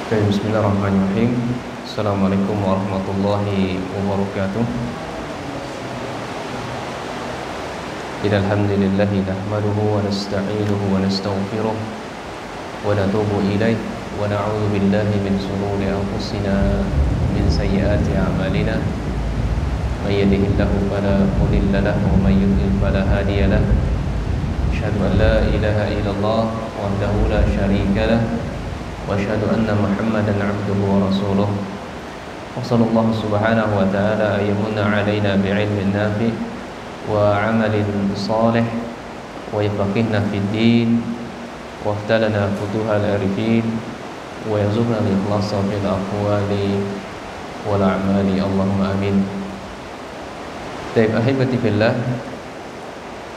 Oke, bismillahirrahmanirrahim. Assalamualaikum warahmatullahi wabarakatuh. Alhamdulillahi nahmaduhu wa nasta'inuhu wa nastaghfiruh wa natubu ilaih wa na'udzu billahi min shururi anfusina min sayyiati a'malina. May yahdihillahu fala mudilla lahu wa may yudlil fala hadiya lahu. Asyhadu an la ilaha illallah wahdahu la syarika lahu wa asyhadu anna Muhammadan 'abduhu wa rasuluh. Wa sallallahu subhanahu wa ta'ala ayyamunna 'alaina bi'ilmin nafi' wa 'amalin salih wa yafaqihna fid din wa aftalana futuhal arifin wa yarzuqna al-ikhlasa fil aqwali wal a'mali. Allahumma amin. Baik, ahibati fillah,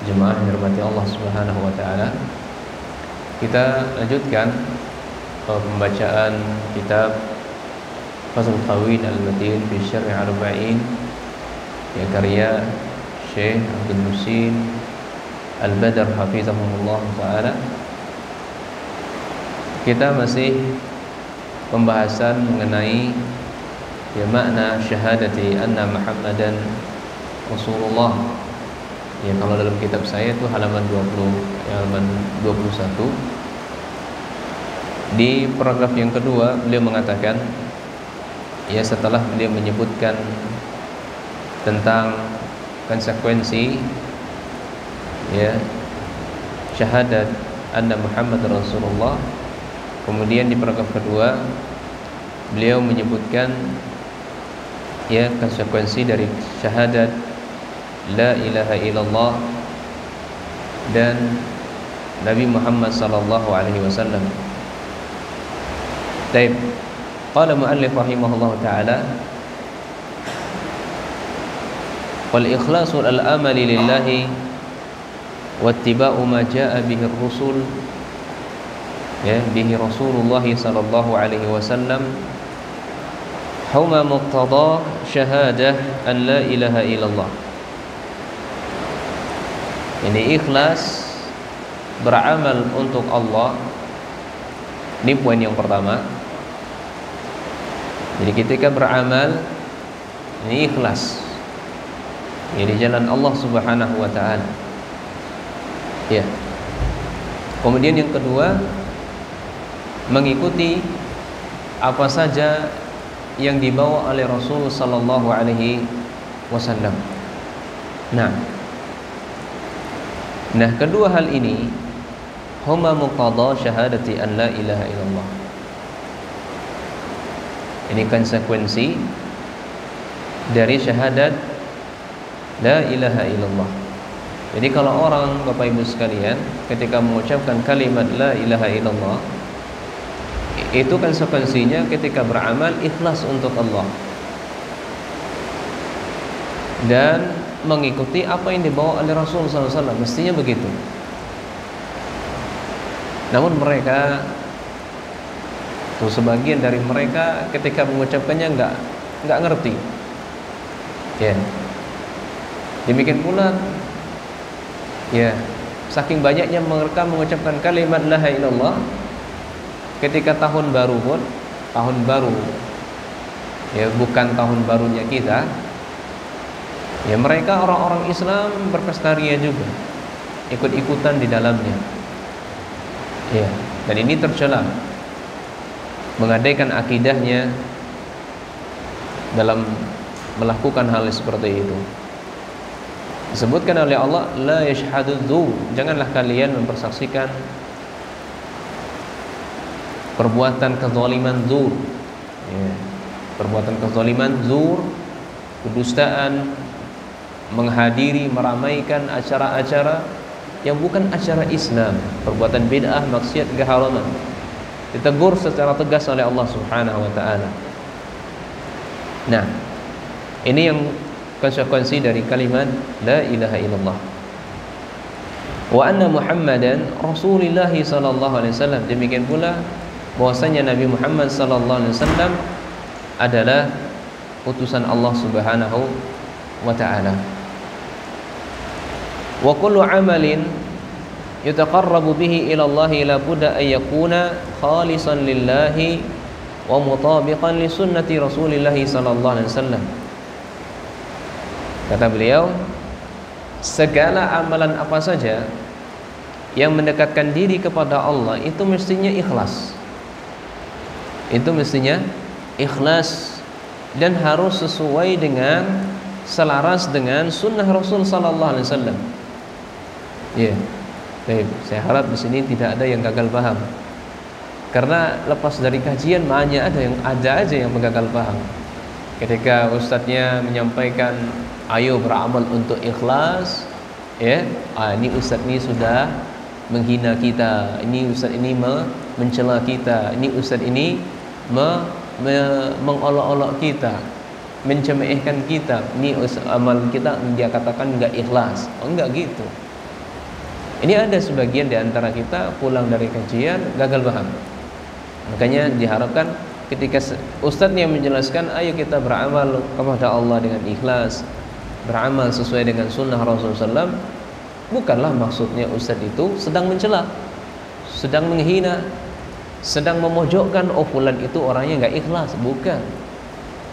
jemaah yang dirahmati Allah Subhanahu wa taala. Kita lanjutkan pembacaan kitab Fathul Qawiyyin Al-Matin fi Syarh Arba'in, yang karya Syekh Abdul Muhsin Al-Badr hafizahumullah taala. Kita masih pembahasan mengenai makna syahadati anna Muhammadan Rasulullah. Ya, kalau dalam kitab saya itu halaman 21. Di paragraf yang kedua beliau mengatakan, ya, setelah beliau menyebutkan tentang konsekuensi ya syahadat anna Muhammad Rasulullah, kemudian di paragraf kedua beliau menyebutkan ya konsekuensi dari syahadat la ilaha illallah dan Nabi Muhammad sallallahu alaihi wasallam. Baik, qala muallif rahimahullah taala, wal ikhlasu al amali lillahi wattiba'u ma jaa'a bihi ar-rusul ya bihi Rasulullah sallallahu alaihi wasallam huma muqtada syahadah an la ilaha illallah. Ini ikhlas beramal untuk Allah. Ini poin yang pertama. Jadi ketika beramal ini ikhlas, ya, di jalan Allah Subhanahu wa taala. Ya. Kemudian yang kedua, mengikuti apa saja yang dibawa oleh Rasul sallallahu alaihi wasallam. Nah, kedua hal ini huma muqtada syahadati an la ilaha illallah. Ini konsekuensi dari syahadat la ilaha illallah. Jadi kalau orang, Bapak Ibu sekalian, ketika mengucapkan kalimat la ilaha illallah, itu konsekuensinya ketika beramal ikhlas untuk Allah dan mengikuti apa yang dibawa oleh Rasul SAW. Mestinya begitu. Namun mereka, sebagian dari mereka ketika mengucapkannya nggak ngerti. Ya. Demikian pula, ya, saking banyaknya mereka mengucapkan kalimat la ilaha illallah ketika tahun baru pun, tahun baru, ya, bukan tahun barunya kita. Ya, mereka orang-orang Islam berpesta ria juga, ikut-ikutan di dalamnya. Ya, dan ini tercela, menggadaikan akidahnya dalam melakukan hal seperti itu. Disebutkan oleh Allah, la yashhadu dzur, janganlah kalian mempersaksikan perbuatan kezaliman dzur. Ya, perbuatan kezaliman dzur, kedustaan, menghadiri, meramaikan acara-acara yang bukan acara Islam, perbuatan bid'ah, maksiat, keharaman. Ditegur secara tegas oleh Allah Subhanahu wa taala. Nah, ini yang konsekuensi dari kalimat la ilaha illallah. Wa anna Muhammadan Rasulullah sallallahu alaihi wasallam. Demikian pula bahwasanya Nabi Muhammad sallallahu alaihi wasallam adalah utusan Allah Subhanahu wa taala. Wa kullu amalin yutaqarrabu bihi ila Allah la budda an yakuna khalisan lillahi wa mutabiqan li sunnati Rasulillah sallallahu alaihi wasallam. Kata beliau, segala amalan apa saja yang mendekatkan diri kepada Allah itu mestinya ikhlas. Itu mestinya ikhlas dan harus sesuai dengan, selaras dengan sunnah Rasul sallallahu alaihi wasallam. Ya. Baik, saya harap di sini tidak ada yang gagal paham. Karena lepas dari kajian banyak ada aja yang gagal paham. Ketika ustadznya menyampaikan ayo beramal untuk ikhlas, ya, ini ustadz ini sudah menghina kita, ini ustadz ini mencela kita, ini ustadz ini mengolok-olok kita, mencemehkan kita, ini amal kita dia katakan enggak ikhlas. Oh, enggak gitu. Ini ada sebagian di antara kita pulang dari kajian gagal paham. Makanya diharapkan ketika ustadz yang menjelaskan ayo kita beramal kepada Allah dengan ikhlas, beramal sesuai dengan sunnah Rasulullah SAW, bukanlah maksudnya ustadz itu sedang mencela, sedang menghina, sedang memojokkan oh fulan itu orangnya nggak ikhlas, bukan.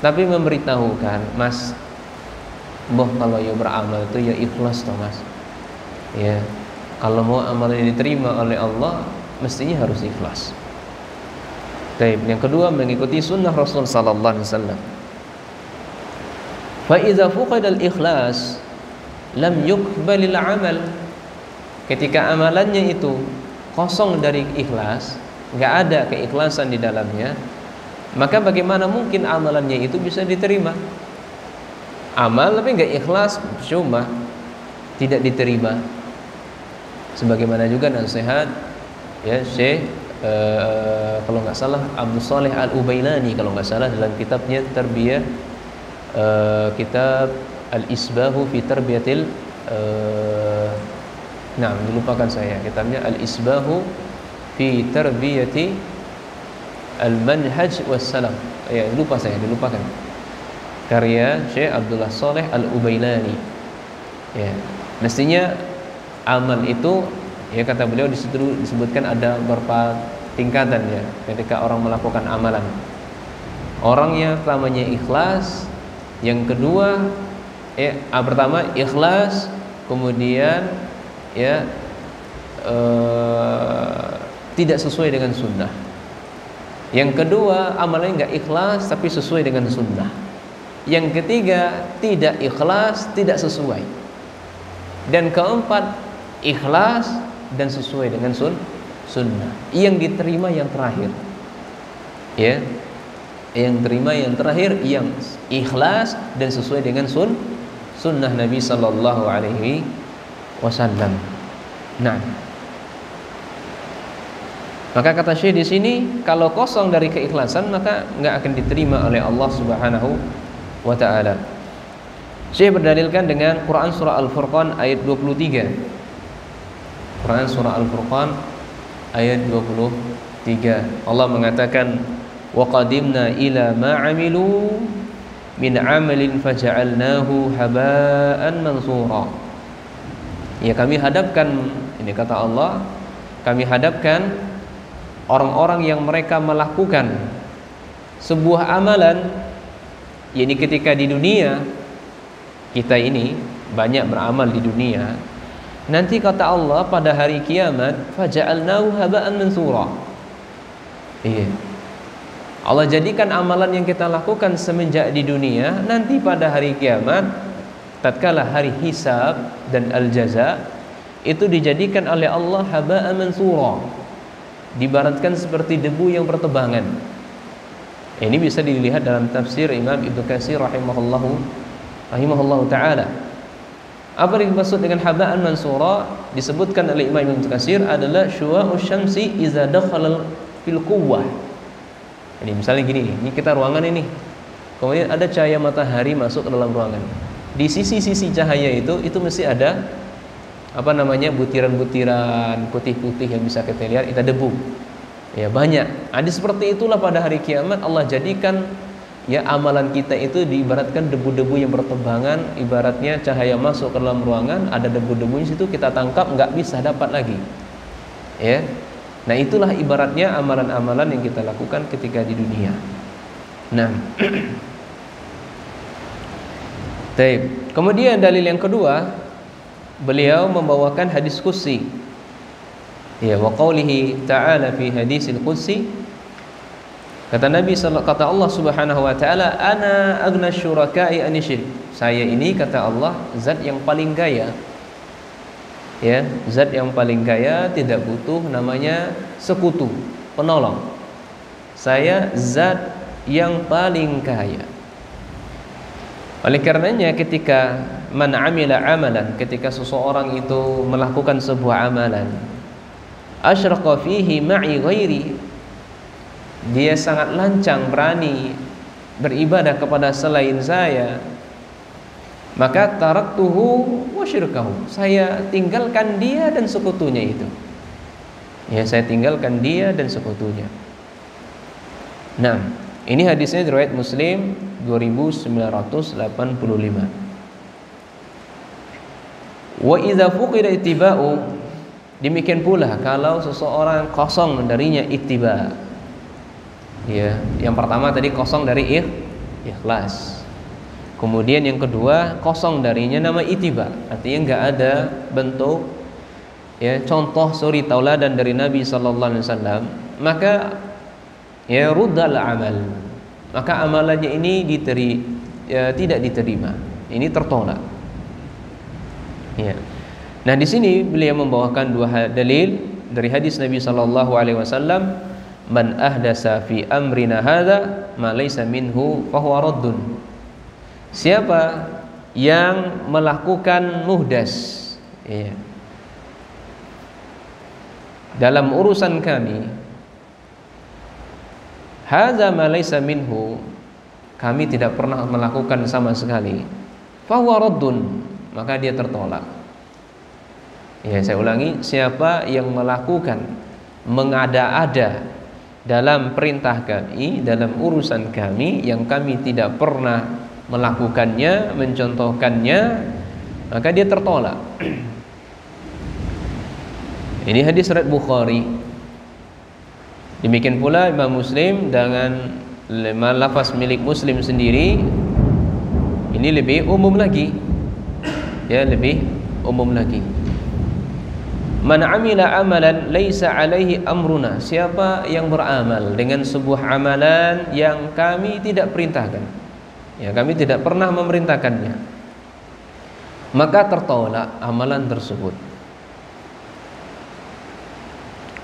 Tapi memberitahukan, mas, boh kalau ya beramal itu ya ikhlas toh mas. Ya, kalau mau amal ini diterima oleh Allah mestinya harus ikhlas. Baik, yang kedua mengikuti sunnah Rasul sallallahu alaihi wasallam. Fa idza fuqida al-ikhlas lam yuqbalil amal. Ketika amalannya itu kosong dari ikhlas, enggak ada keikhlasan di dalamnya, maka bagaimana mungkin amalannya itu bisa diterima? Amal tapi enggak ikhlas, cuma tidak diterima. Sebagaimana juga nasihat ya Syekh kalau nggak salah Abdul Saleh Al-Ubailani kalau nggak salah dalam kitabnya Tarbiyah, kitab Al-Isbahu fi Tarbiyatil dilupakan saya kitabnya Al-Isbahu fi Tarbiyati Al-Manhaj was-Salam. Ya, dilupakan. Karya Syekh Abdullah Saleh Al-Ubailani. Ya, mestinya amal itu, ya kata beliau di situ disebutkan ada beberapa tingkatan ya ketika orang melakukan amalan. Orang yang pertamanya ikhlas, yang kedua pertama ikhlas, kemudian ya tidak sesuai dengan sunnah. Yang kedua amalannya nggak ikhlas tapi sesuai dengan sunnah. Yang ketiga tidak ikhlas, tidak sesuai. Dan keempat ikhlas dan sesuai dengan sunnah. Yang diterima yang terakhir, ya, yang terima yang terakhir yang ikhlas dan sesuai dengan sunnah Nabi sallallahu alaihi wasallam. Nah, maka kata Syekh di sini kalau kosong dari keikhlasan maka enggak akan diterima oleh Allah Subhanahu wa taala. Syekh berdalilkan dengan Quran surah Al-Furqan ayat 23. Quran surah Al-Furqan ayat 23. Allah mengatakan wa qadimna ila ma 'amilu min 'amalin faja'alnahu haba'an mansura. Ya, kami hadapkan, ini kata Allah, kami hadapkan orang-orang yang mereka melakukan sebuah amalan, yakni ketika di dunia kita ini banyak beramal di dunia, nanti kata Allah pada hari kiamat faja'alnahu haba'an mansura. Iya. Allah jadikan amalan yang kita lakukan semenjak di dunia nanti pada hari kiamat tatkala hari hisab dan al-jaza itu dijadikan oleh Allah haba'an mansura. Dibaratkan seperti debu yang bertebangan. Ini bisa dilihat dalam tafsir Imam Ibnu Katsir rahimahullahu taala. Apa yang dimaksud dengan haba'an mansura disebutkan oleh Imam Ibnu Katsir adalah syu'a'us syamsi idza dakhala fil quwwah. Ini misalnya gini, ini kita ruangan ini. Kemudian ada cahaya matahari masuk ke dalam ruangan. Di sisi-sisi cahaya itu mesti ada butiran-butiran putih-putih yang bisa kita lihat, itu debu. Ya, banyak. Ada seperti itulah pada hari kiamat Allah jadikan ya amalan kita itu diibaratkan debu-debu yang bertebangan, ibaratnya cahaya masuk ke dalam ruangan, ada debu-debu di situ kita tangkap nggak bisa dapat lagi. Ya. Nah, itulah ibaratnya amalan-amalan yang kita lakukan ketika di dunia. Nah, baik. Kemudian dalil yang kedua, beliau membawakan hadis qudsi. Ya, wa qaulihi ta'ala fi hadisil qudsi. Kata Allah Subhanahu wa taala, ana aghna syuraka'i anisyrik. Saya ini, kata Allah, zat yang paling kaya. Ya, zat yang paling kaya, tidak butuh namanya sekutu, penolong. Saya zat yang paling kaya. Oleh karenanya ketika man amila amalan, ketika seseorang itu melakukan sebuah amalan, asyraqa fihi ma'i ghairi, dia sangat lancang, berani beribadah kepada selain saya, maka taraktuhu wa syirkahu, saya tinggalkan dia dan sekutunya itu. Ya, saya tinggalkan dia dan sekutunya. Nah, ini hadisnya riwayat Muslim 2985. Wa idza fuqida ittiba'u, demikian pula kalau seseorang kosong darinya ittiba. Ya, yang pertama tadi kosong dari ikhlas. Kemudian yang kedua kosong darinya nama ittiba, artinya enggak ada bentuk ya contoh suri tauladan dari Nabi sallallahu alaihi wasallam, maka ya ruddal amal, maka amalannya ini tidak diterima, ini tertolak. Ya. Nah, di sini beliau membawakan dua dalil dari hadis Nabi sallallahu alaihi wasallam, man ahdasa fi amrina hadza ma laysa minhu fa huwa raddun. Siapa yang melakukan muhdas, ya, dalam urusan kami, hadza ma laysa minhu, kami tidak pernah melakukan sama sekali, fa huwa raddun, maka dia tertolak. Ya, saya ulangi, siapa yang melakukan mengada-ada dalam perintah kami, dalam urusan kami yang kami tidak pernah melakukannya, mencontohkannya, maka dia tertolak. Ini hadis riwayat Bukhari. Demikian pula Imam Muslim dengan lafaz milik Muslim sendiri, ini lebih umum lagi. Ya, lebih umum lagi. Man amila amalan laisa alaihi amruna, siapa yang beramal dengan sebuah amalan yang kami tidak perintahkan, ya, kami tidak pernah memerintahkannya, maka tertolak amalan tersebut.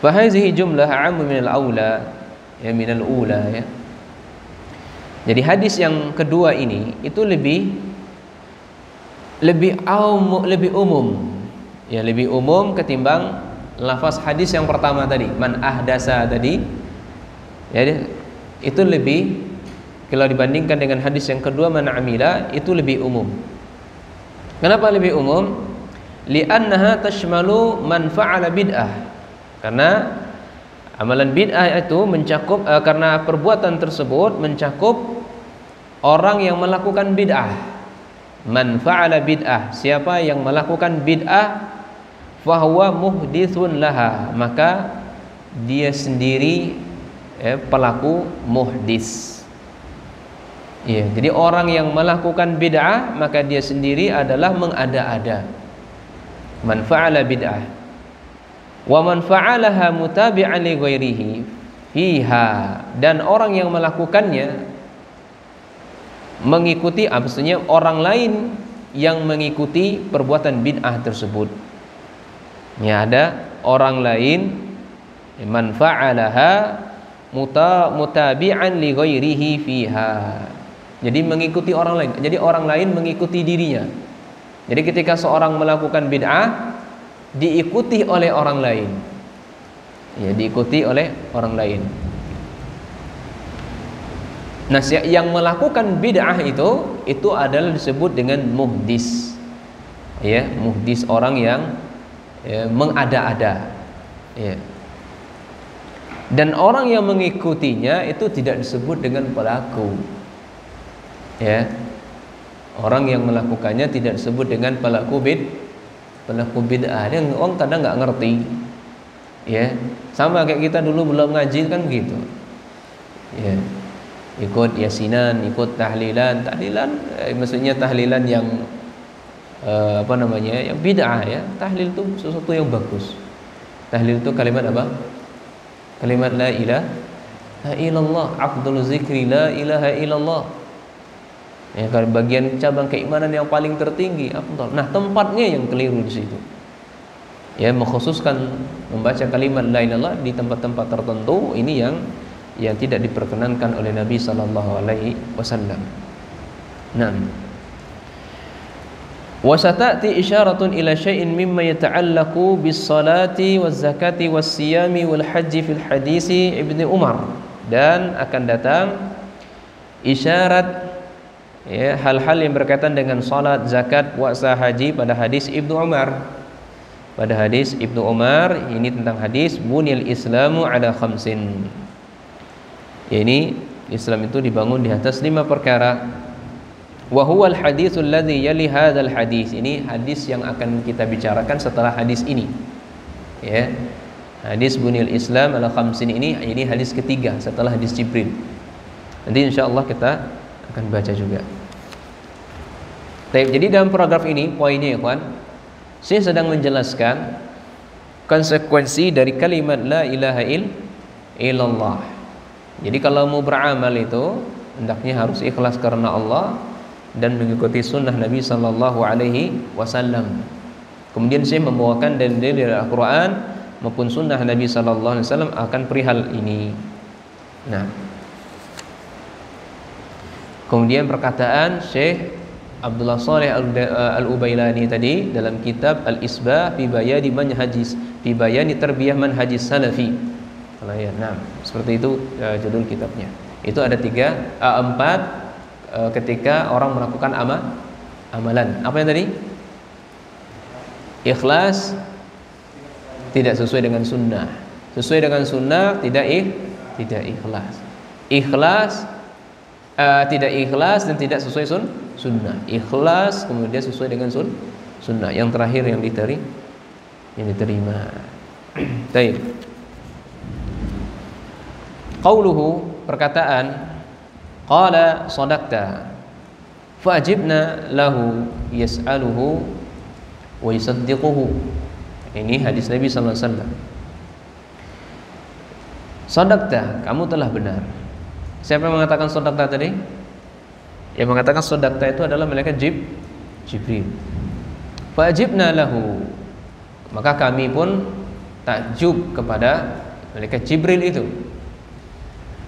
Fahazihi jumlah a'ammu minal aula, ya, minal ula, ya. Jadi hadis yang kedua ini itu lebih umum. Ya, lebih umum ketimbang lafaz hadis yang pertama tadi, man ahdasa tadi. Ya, itu lebih, kalau dibandingkan dengan hadis yang kedua man amila, itu lebih umum. Kenapa lebih umum? Li'annaha tashmalu man fa'ala bid'ah. Karena amalan bid'ah itu mencakup, karena perbuatan tersebut mencakup orang yang melakukan bid'ah. Man fa'ala bid'ah, siapa yang melakukan bid'ah, fahuwa muhditsun laha, maka dia sendiri pelaku muhdis. Ya, jadi orang yang melakukan bid'ah, maka dia sendiri adalah mengada-ada. Man fa'ala bid'ah. Wa man fa'alaha mutabi'an li ghairihi fiha, dan orang yang melakukannya mengikuti, maksudnya orang lain yang mengikuti perbuatan bid'ah tersebut. Ya, ada orang lain, man fa'alaha mutabi'an li ghairihi fiha. Jadi mengikuti orang lain. Jadi orang lain mengikuti dirinya. Jadi ketika seorang melakukan bid'ah, diikuti oleh orang lain. Ya, diikuti oleh orang lain. Nah, yang melakukan bid'ah itu adalah disebut dengan muhdis. Ya, muhdis, orang yang mengada-ada. Ya. Dan orang yang mengikutinya itu tidak disebut dengan pelaku. Ya. Orang yang melakukannya tidak disebut dengan pelaku bid'ah. Dia orang kadang nggak ngerti. Ya, sama kayak kita dulu belum ngaji kan gitu. Ya, ikut yasinan, ikut tahlilan, maksudnya tahlilan yang yang bid'ah ya. Tahlil itu sesuatu yang bagus. Tahlil itu kalimat apa? Kalimat la ilaha illallah, afdhalul zikri la ilaha illallah. Ya, kalau bagian cabang keimanan yang paling tertinggi, afdhal. Nah, tempatnya yang keliru di situ. Ya, mengkhususkan membaca kalimat la ilaha illallah di tempat-tempat tertentu, ini yang tidak diperkenankan oleh Nabi sallallahu alaihi wasallam. Nah, wa satati isyaratun ila syai'in mimma yata'allaqu bis salati waz zakati was siyami wal haji fil hadisi Ibnu Umar, dan akan datang isyarat ya, hal-hal yang berkaitan dengan salat, zakat, puasa, haji pada hadis Ibnu Umar. Pada hadis Ibnu Umar ini tentang hadis bunil islamu ala khamsin. Ya, ini Islam itu dibangun di atas 5 perkara. Wa huwal haditsul ladzi yali hadzal hadis. Ini hadis yang akan kita bicarakan setelah hadis ini. Ya. Hadis bunil Islam ala khamsin ini hadis ketiga setelah hadis Jibril. Nanti insyaallah kita akan baca juga. Baik, jadi dalam paragraf ini poinnya ya kawan, saya sedang menjelaskan konsekuensi dari kalimat la ilaha illallah. Jadi kalau mau beramal itu hendaknya harus ikhlas karena Allah dan mengikuti sunnah Nabi sallallahu alaihi wasallam. Kemudian saya membawakan dalil dari Al-Qur'an maupun sunnah Nabi sallallahu alaihi wasallam akan perihal ini. Nah, kemudian perkataan Syekh Abdullah Shalih Al-Ubailani tadi dalam kitab Al-Isbah fi bayani tarbiyah manhajis salafi. Ya, nah, seperti itu judul kitabnya. Itu ada 4 ketika orang melakukan amalan. Apa yang tadi? Ikhlas tidak sesuai dengan sunnah. Sesuai dengan sunnah tidak ikhlas. Ikhlas tidak ikhlas dan tidak sesuai sunnah. Ikhlas kemudian sesuai dengan sunnah. Yang terakhir yang diterima. Baik. Qauluhu, perkataan qala sadaqta fa'ajibna lahu yas'aluhu wa yusaddiquhu. Ini hadis Nabi sallallahu alaihi wasallam. Sadaqta, kamu telah benar. Siapa yang mengatakan sadaqta tadi? Yang mengatakan sadaqta itu adalah malaikat Jibril. Fa'ajibna lahu, maka kami pun takjub kepada malaikat Jibril itu.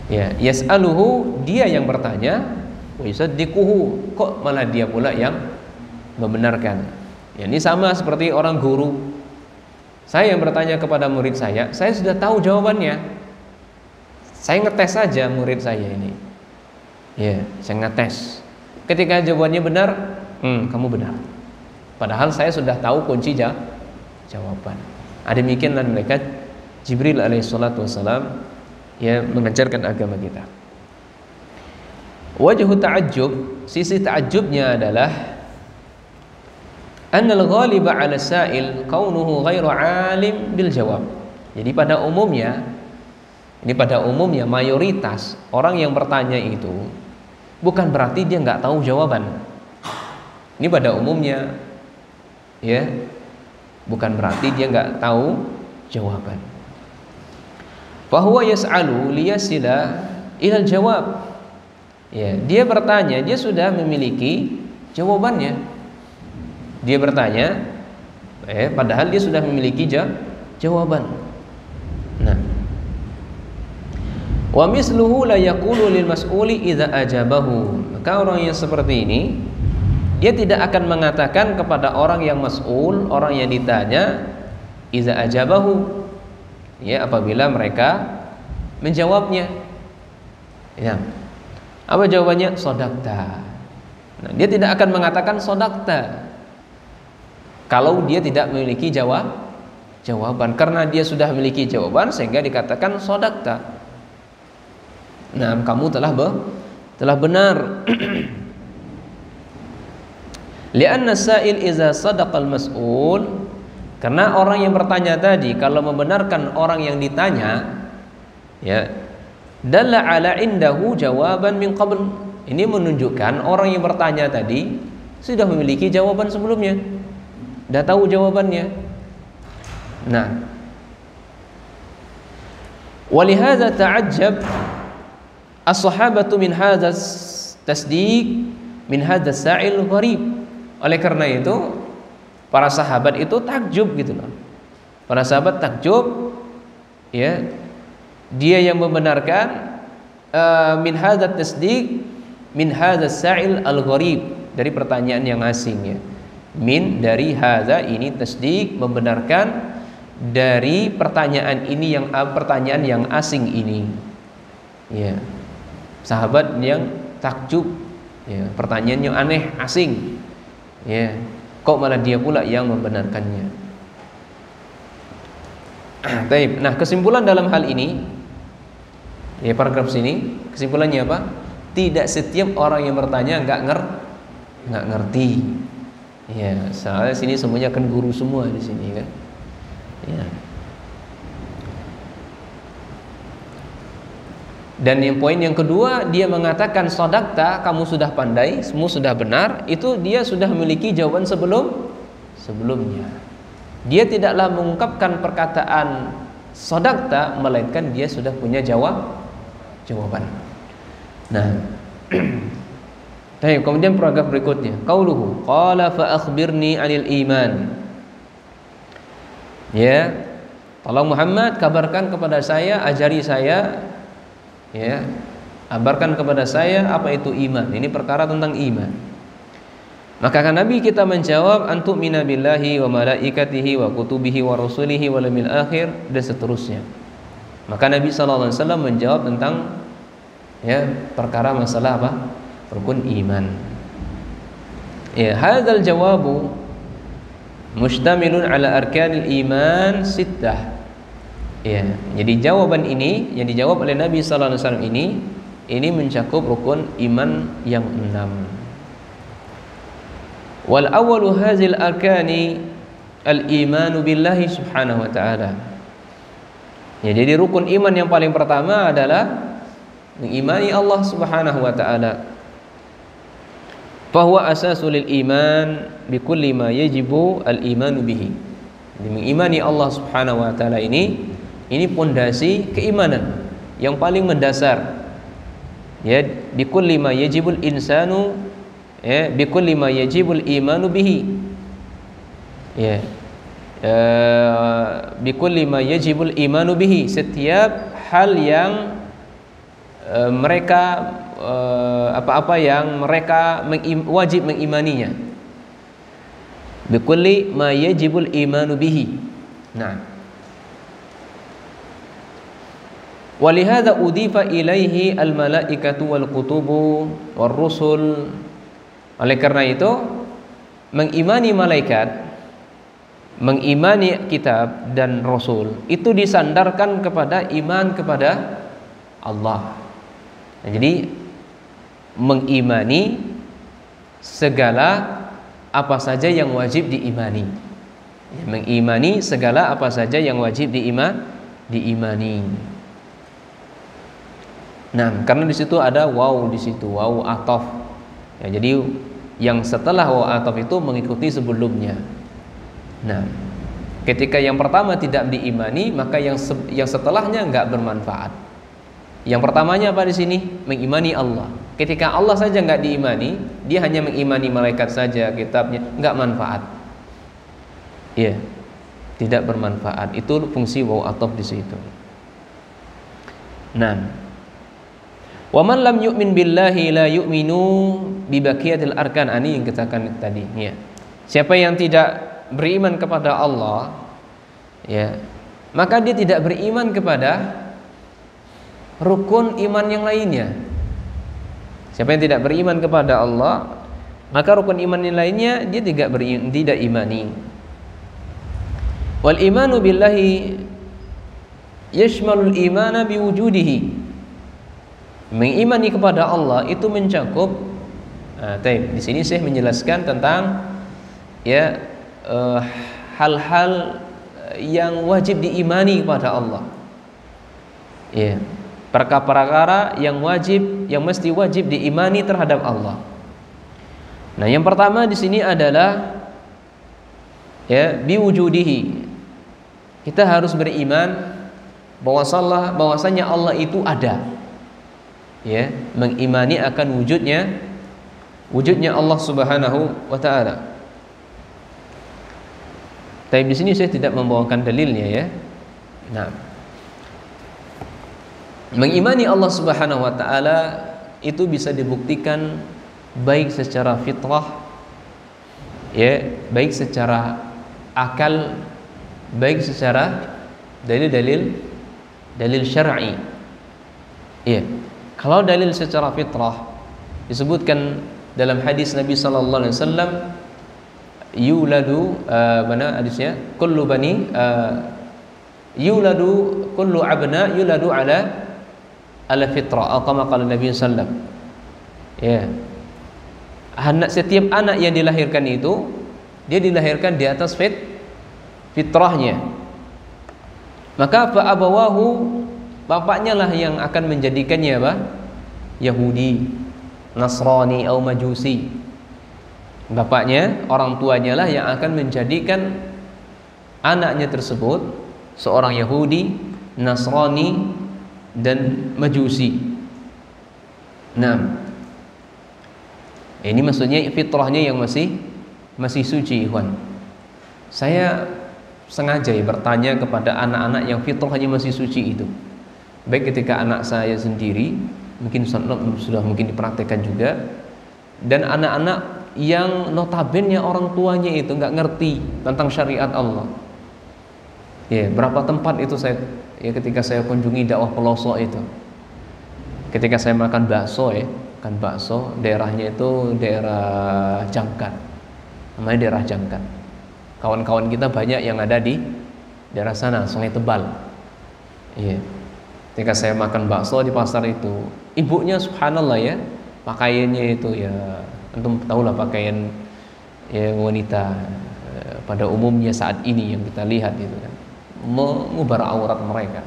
Ya, yas'aluhu, dia yang bertanya, wa yusaddiquhu, kok malah dia pula yang membenarkan. Ya, ini sama seperti orang guru. Saya yang bertanya kepada murid saya sudah tahu jawabannya. Saya ngetes saja murid saya ini. Ya, saya ngetes. Ketika jawabannya benar, kamu benar. Padahal saya sudah tahu kunci jawaban. Demikianlah malaikat Jibril alaihissalatu wassalam ya mengajarkan agama kita. Wajhu ta'ajjub, sisi ta'ajjubnya adalah annal ghaliba 'ala sa'il kaunuhu ghairu 'alim bil jawab. Jadi pada umumnya mayoritas orang yang bertanya itu bukan berarti dia nggak tahu jawaban. Ini pada umumnya ya, bukan berarti dia nggak tahu jawaban. Fahuwa yas'alu liyasila ilal jawab. Ya, dia bertanya, dia sudah memiliki jawabannya. Dia bertanya, padahal dia sudah memiliki jawaban. Nah, wa misluhu la yaqulu lil mas'uli idza ajabahu. Maka orang yang seperti ini, dia tidak akan mengatakan kepada orang yang mas'ul, orang yang ditanya, idza ajabahu, ya, apabila mereka menjawabnya. Ya. Apa jawabannya? Shadaqta. Nah, dia tidak akan mengatakan shadaqta kalau dia tidak memiliki jawaban, karena dia sudah memiliki jawaban sehingga dikatakan shadaqta. Nah, kamu telah benar. Lianna sa'il iza sadaqal mas'ul, Karena orang yang bertanya tadi kalau membenarkan orang yang ditanya, ya, dalla ala indahu jawaban min qabl. Ini menunjukkan orang yang bertanya tadi sudah memiliki jawaban sebelumnya. Sudah tahu jawabannya. Nah, walihadza ta'ajjab as-sahabatu min hadha tasdiq min hadha sa'il gharib. Oleh karena itu para sahabat itu takjub gitu loh. Para sahabat takjub, ya, dia yang membenarkan min hadha tasdiq min hadha sa'il al-gharib, dari pertanyaan yang asing, ya. Min dari hadza, ini tasdik, membenarkan dari pertanyaan ini, yang pertanyaan yang asing ini, ya. Sahabat yang takjub, ya, pertanyaan yang aneh, asing, ya, kok malah dia pula yang membenarkannya. Baik. Nah, kesimpulan dalam hal ini, ya, paragraf sini kesimpulannya apa? Tidak setiap orang yang bertanya nggak ngerti. Ya, soalnya sini semuanya kan guru semua di sini kan. Ya. Dan yang poin yang kedua, dia mengatakan sodakta, kamu sudah pandai, semua sudah benar. Itu dia sudah memiliki jawaban sebelumnya. Dia tidaklah mengungkapkan perkataan sodakta, melainkan dia sudah punya jawaban. Nah, kemudian paragraf berikutnya, qauluhu qala fa akhbirni 'anil iman. Ya, tolong Muhammad kabarkan kepada saya, ajari saya, ya, kabarkan kepada saya apa itu iman. Ini perkara tentang iman. Maka kan Nabi kita menjawab, antu'mina billahi wa malaikatihi wa kutubihi wa rusulihi wal yawmil akhir, dan seterusnya. Maka Nabi sallallahu alaihi wasallam menjawab tentang, ya, perkara masalah apa? Rukun iman. Ya, hadzal jawabu mustamilun ala arkanil iman sittah. Ya, jadi jawaban ini yang dijawab oleh Nabi sallallahu alaihi wasallam ini mencakup rukun iman yang 6. Wal awwalu hadzal arkani al-imanu billahi subhanahu wa ta'ala. Ya, jadi rukun iman yang paling pertama adalah mengimani Allah subhanahu wa ta'ala. Fahuwa asasul iman bikulli ma yajibu al-imanu bihi. Jadi mengimani Allah subhanahu wa ta'ala ini pondasi keimanan yang paling mendasar. Ya, bikulli ma yajibul insanu, ya, bikulli ma yajibul imanu bihi. Ya, bikulli ma yajibul imanu bihi, setiap hal yang mereka apa-apa yang mereka wajib mengimaninya. Bikulli ma yajibul imanu bihi. Nah, walihada udifa ilaihi al malaikatu wal kutubu wal rusul. Oleh karena itu, mengimani malaikat, mengimani kitab dan rasul itu disandarkan kepada iman kepada Allah. Nah, jadi mengimani segala apa saja yang wajib diimani. Ya, mengimani segala apa saja yang wajib diimani. Nah, karena di situ ada waw, di situ waw ataf. Ya, jadi yang setelah waw ataf itu mengikuti sebelumnya. Nah, ketika yang pertama tidak diimani, maka yang setelahnya enggak bermanfaat. Yang pertamanya apa di sini? Mengimani Allah. Ketika Allah saja enggak diimani, dia hanya mengimani malaikat saja, kitabnya, enggak manfaat. Iya, tidak bermanfaat. Itu fungsi waw ataf di situ. Nah, wa man lam yu'min billahi la yu'minu bi baqiyatil arkan. Ini yang kita katakan tadi, ya. Siapa yang tidak beriman kepada Allah, ya, maka dia tidak beriman kepada rukun iman yang lainnya. Siapa yang tidak beriman kepada Allah, maka rukun iman yang lainnya dia tidak imani. Wal imanu billahi yashmalul imana biwujudihi. Mengimani kepada Allah itu mencakup, di sini Syekh menjelaskan tentang, ya, hal-hal yang wajib diimani kepada Allah. Ya, perkara-perkara yang wajib, yang mesti wajib diimani terhadap Allah. Nah, yang pertama di sini adalah ya biwujudihi. Kita harus beriman bahwasanya Allah itu ada. Ya, mengimani akan wujudnya Allah Subhanahu wa taala. Tapi di sini saya tidak membawakan dalilnya ya. Nah, mengimani Allah Subhanahu wa taala itu bisa dibuktikan baik secara fitrah ya, baik secara akal, baik secara dalil syar'i. Ya. Kalau dalil secara fitrah disebutkan dalam hadis Nabi sallallahu alaihi wasallam, yuladu mana hadisnya, kullu abna yuladu ala fitrah, atau kama qala Nabi sallallahu. Ya. Setiap anak yang dilahirkan itu dia dilahirkan di atas fitrahnya. Maka fa abawahu, bapaknya lah yang akan menjadikannya apa? Yahudi, Nasrani atau Majusi. Bapaknya, orang tuanya lah yang akan menjadikan anaknya tersebut seorang Yahudi, Nasrani dan Majusi. Nah, ini maksudnya fitrahnya yang masih suci, ikhwan. Saya sengaja bertanya kepada anak-anak yang fitrahnya masih suci itu. Baik ketika anak saya sendiri, mungkin sudah mungkin dipraktekkan juga, dan anak-anak yang notabene orang tuanya itu nggak ngerti tentang syariat Allah. Ya, berapa tempat itu saya ketika saya kunjungi dakwah pelosok itu. Ketika saya makan bakso daerahnya itu daerah Jangkat. Namanya daerah Jangkat. Kawan-kawan kita banyak yang ada di daerah sana, Sungai Tebal. Iya. Ketika saya makan bakso di pasar itu, ibunya subhanallah ya, pakaiannya itu ya, antum tahulah pakaian ya wanita pada umumnya saat ini yang kita lihat itu kan, mengubar aurat mereka.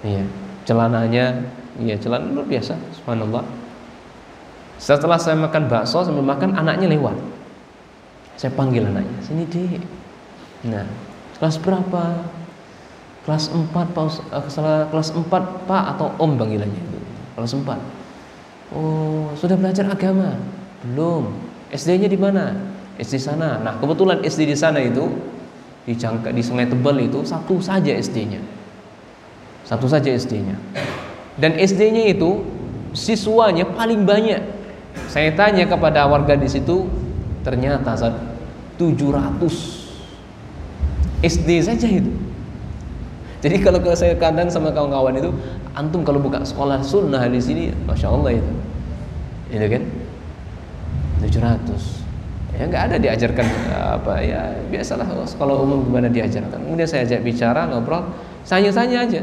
Iya, celananya, iya celana luar biasa, subhanallah. Setelah saya makan bakso sambil makan, anaknya lewat. Saya panggil anaknya, sini Dik. Nah, kelas berapa? Kelas 4 Pak, kelas 4 Pak atau Om panggilannya itu. Kelas 4. Oh, sudah belajar agama? Belum. SD-nya di mana? SD sana. Nah, kebetulan SD di sana itu di Sungai Tebal itu satu saja SD-nya. Satu saja SD-nya. Dan SD-nya itu siswanya paling banyak. Saya tanya kepada warga di situ, ternyata 700 SD saja itu. Jadi kalau saya kandang sama kawan-kawan itu, antum kalau buka sekolah sunnah di sini, masya Allah itu kan 700. Ya nggak ada diajarkan apa ya, biasalah sekolah umum gimana diajarkan. Kemudian saya ajak bicara, ngobrol, tanya-tanya aja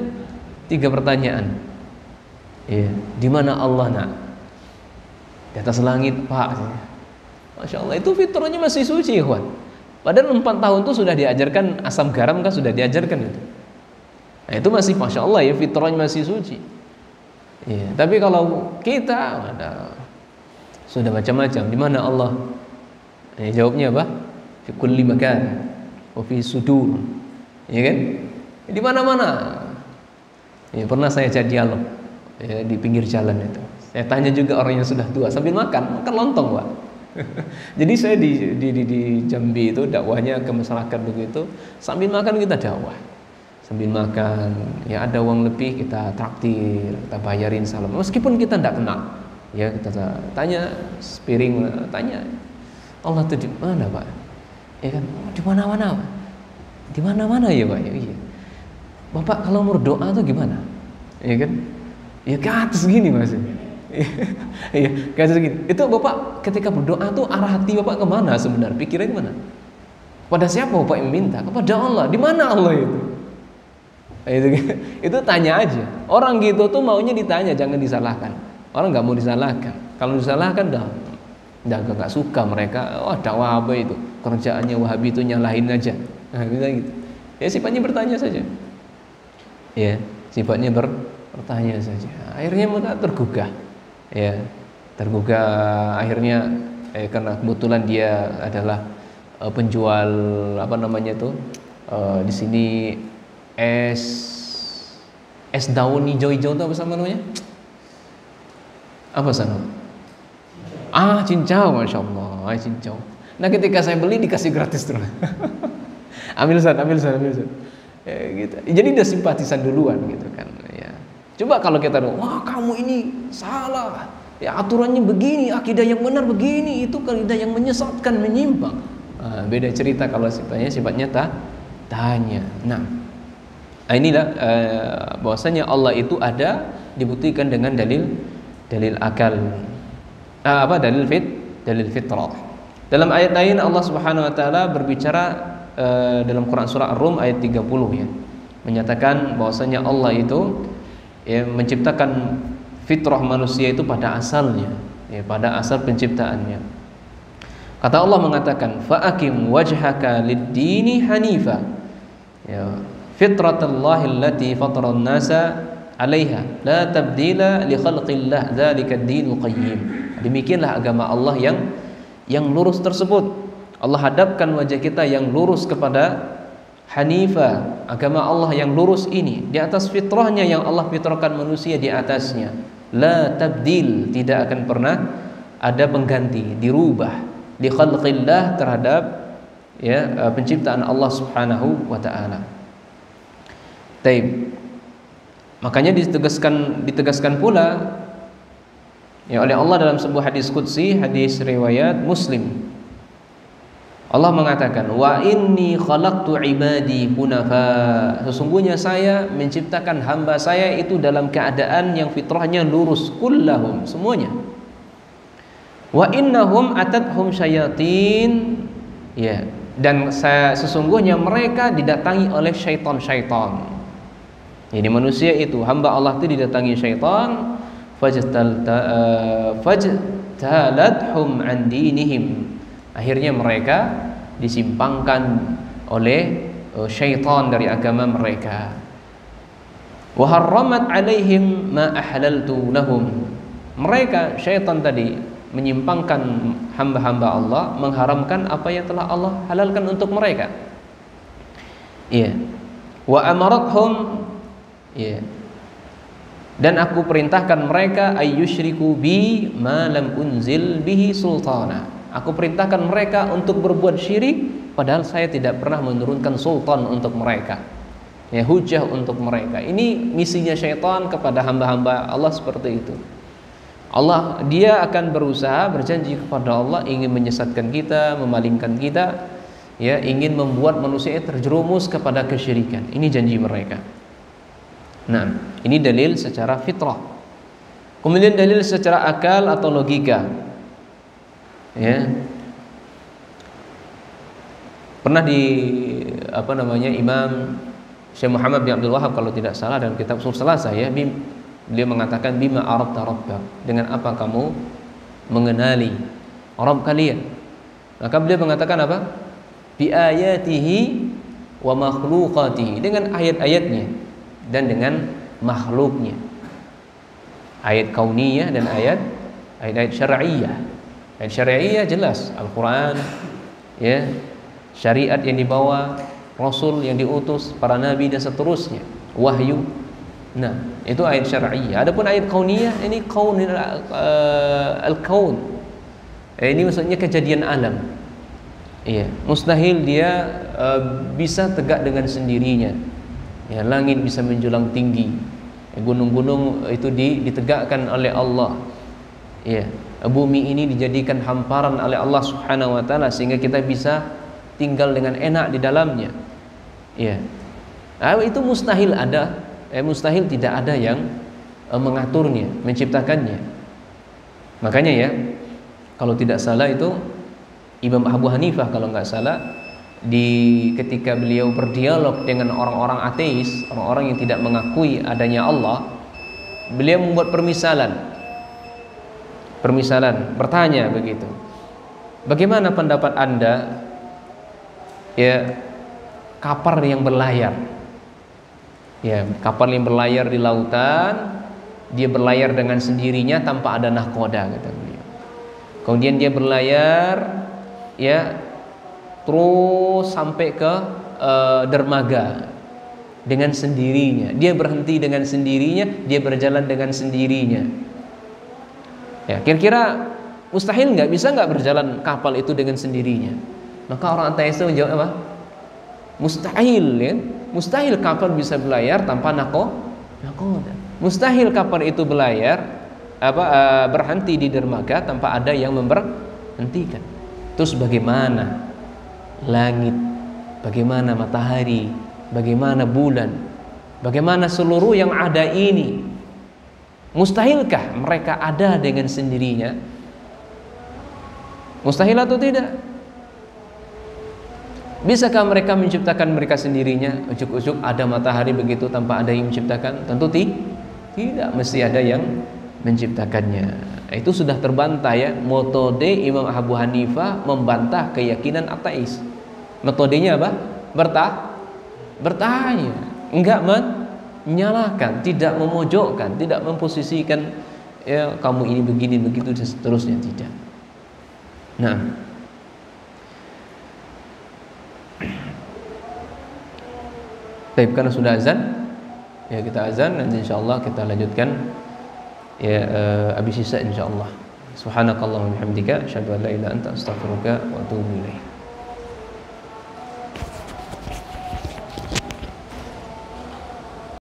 3 pertanyaan. Iya, di mana Allah nak? Di atas langit Pak. Masya Allah, itu fitrahnya masih suci, ikhwan. Padahal 4 tahun itu sudah diajarkan asam garam kan, sudah diajarkan itu. Nah, itu masih masya Allah ya, fitrahnya masih suci. Ya, tapi kalau kita sudah macam-macam. Di mana Allah? Jawabnya apa? Fi kulli makan, wa fi sudur. Ya kan? Di mana-mana. Ya, pernah saya ajak dialog ya, di pinggir jalan itu. Saya tanya juga orang yang sudah tua sambil makan lontong, Pak. Jadi saya di Jambi itu dakwahnya ke masyarakat begitu, sambil makan kita dakwah. Sambil makan, ya ada uang lebih kita traktir, kita bayarin salam. Meskipun kita tidak kenal, ya kita tanya sepiring, tanya Allah itu di mana Pak? Ya kan, di mana-mana Pak. Di mana-mana ya Pak. Ya, iya. Bapak kalau mau doa itu gimana? Ya kan? Ya ke atas gini Mas. Iya, ke atas gini. Itu Bapak ketika berdoa tuh arah hati Bapak kemana sebenarnya? Pikirannya kemana? Pada siapa Bapak yang minta? Kepada Allah. Di mana Allah itu? Itu tanya aja. Orang gitu tuh maunya ditanya, jangan disalahkan. Orang nggak mau disalahkan. Kalau disalahkan dah nggak suka mereka. Oh dakwah apa itu? Kerjaannya Wahabi itu nyalahin aja. Nah, bisa gitu. Ya sifatnya bertanya saja. Ya, sifatnya bertanya saja. Akhirnya mereka tergugah. Ya, tergugah akhirnya karena kebetulan dia adalah penjual apa namanya tuh di sini es daun hijau-hijau itu apa sama namanya? Apa sana? Cincau, masya Allah, cincau. Nah ketika saya beli dikasih gratis terus. ambil San. Ya, gitu. Jadi udah simpatisan duluan gitu kan. Ya. Coba kalau kita wah kamu ini salah, ya aturannya begini, akidah yang benar begini, itu akidah yang menyesatkan, menyimpang. Beda cerita kalau sifatnya tanya. Nah inilah bahwasanya Allah itu ada dibuktikan dengan dalil akal. Dalil fitrah. Dalam ayat lain Allah Subhanahu wa taala berbicara dalam Quran surah Ar-Rum ayat 30 ya. Menyatakan bahwasanya Allah itu ya menciptakan fitrah manusia itu pada asalnya, ya pada asal penciptaannya. Kata Allah mengatakan fa'akim wajhaka lid-dini hanifa. Ya, fitratallahi allati fataran nasa 'alaiha la tabdila li khalqillah dzalika ad-dinul qayyim. Demikianlah agama Allah yang lurus tersebut. Allah hadapkan wajah kita yang lurus kepada Hanifa, agama Allah yang lurus ini di atas fitrahnya yang Allah fitrahkan manusia di atasnya. La tabdil, tidak akan pernah ada pengganti, dirubah li khalqillah terhadap ya penciptaan Allah Subhanahu wa taala. Taib. Makanya ditegaskan pula ya oleh Allah dalam sebuah hadis qudsi, hadis riwayat Muslim. Allah mengatakan wa inni khalaqtu ibadi hunafa. Sesungguhnya saya menciptakan hamba saya itu dalam keadaan yang fitrahnya lurus kullahum, semuanya. Wa innahum atathum syayatin. Ya, dan sesungguhnya mereka didatangi oleh syaitan-syaitan. Jadi manusia itu, hamba Allah itu didatangi syaitan, fajtalathum an dinihim. Akhirnya mereka disimpangkan oleh syaitan dari agama mereka. Wa harramat alaihim ma ahlaltu lahum. Mereka syaitan tadi menyimpangkan hamba-hamba Allah, mengharamkan apa yang telah Allah halalkan untuk mereka. Iya. Wa amarathum, iya. Dan aku perintahkan mereka ayyusyriku bi ma lam unzil bihi sultana. Aku perintahkan mereka untuk berbuat syirik padahal saya tidak pernah menurunkan sultan untuk mereka. Ya, hujah untuk mereka. Ini misinya syaitan kepada hamba-hamba Allah seperti itu. Dia akan berusaha, berjanji kepada Allah ingin menyesatkan kita, memalingkan kita, ya, ingin membuat manusia terjerumus kepada kesyirikan. Ini janji mereka. Nah, ini dalil secara fitrah. Kemudian dalil secara akal atau logika. Ya. Pernah Imam Syekh Muhammad bin Abdul Wahab kalau tidak salah dalam kitab Ushul Salasah ya, beliau mengatakan bima arabta rabbak, dengan apa kamu mengenali Rabb kalian. Maka beliau mengatakan apa? Bi ayatihi wa makhluqatihi, dengan ayat-ayatnya dan dengan makhluknya. Ayat kauniyah dan ayat syar'iyyah. Ayat syariah jelas, Al-Quran, ya, syariat yang dibawa, Rasul yang diutus, para nabi dan seterusnya, wahyu. Nah, itu ayat syariah. Adapun ayat kauniyah, ini al-kaun. Ini maksudnya kejadian alam. Iya, mustahil dia bisa tegak dengan sendirinya. Ya, langit bisa menjulang tinggi, gunung-gunung itu ditegakkan oleh Allah. Iya. Bumi ini dijadikan hamparan oleh Allah Subhanahu wa taala sehingga kita bisa tinggal dengan enak di dalamnya. Ya. Itu mustahil mustahil tidak ada yang mengaturnya, menciptakannya. Makanya ya, kalau tidak salah itu Imam Abu Hanifah kalau nggak salah ketika beliau berdialog dengan orang-orang ateis, orang-orang yang tidak mengakui adanya Allah, beliau membuat permisalan, bertanya begitu. Bagaimana pendapat Anda ya kapal yang berlayar. Ya, kapal yang berlayar di lautan, dia berlayar dengan sendirinya tanpa ada nahkoda, kata beliau. Kemudian dia berlayar, ya, terus sampai ke dermaga dengan sendirinya. Dia berhenti dengan sendirinya, dia berjalan dengan sendirinya. Ya, kira-kira mustahil nggak, bisa nggak berjalan kapal itu dengan sendirinya? Maka orang ateis menjawab apa? Mustahil, ya. Mustahil kapal bisa berlayar tanpa nakoda. Mustahil kapal itu berlayar berhenti di dermaga tanpa ada yang memberhentikan. Terus bagaimana langit, bagaimana matahari, bagaimana bulan, bagaimana seluruh yang ada ini? Mustahilkah mereka ada dengan sendirinya? Mustahil atau tidak? Bisakah mereka menciptakan mereka sendirinya? Ujuk-ujuk ada matahari begitu tanpa ada yang menciptakan? Tentu tidak, mesti ada yang menciptakannya. Itu sudah terbantah, ya. Metode Imam Abu Hanifah membantah keyakinan ateis. Metodenya apa? Bertanya, enggak menyalahkan, tidak memojokkan, tidak memposisikan, ya, kamu ini begini begitu dan seterusnya, tidak. Nah, baik, karena sudah azan, ya kita azan, nanti insyaallah kita lanjutkan, ya, habis sisa insyaallah. Subhanakallahumma wa bihamdika asyhadu an la ilaha illa anta astaghfiruka wa atubu ilaik.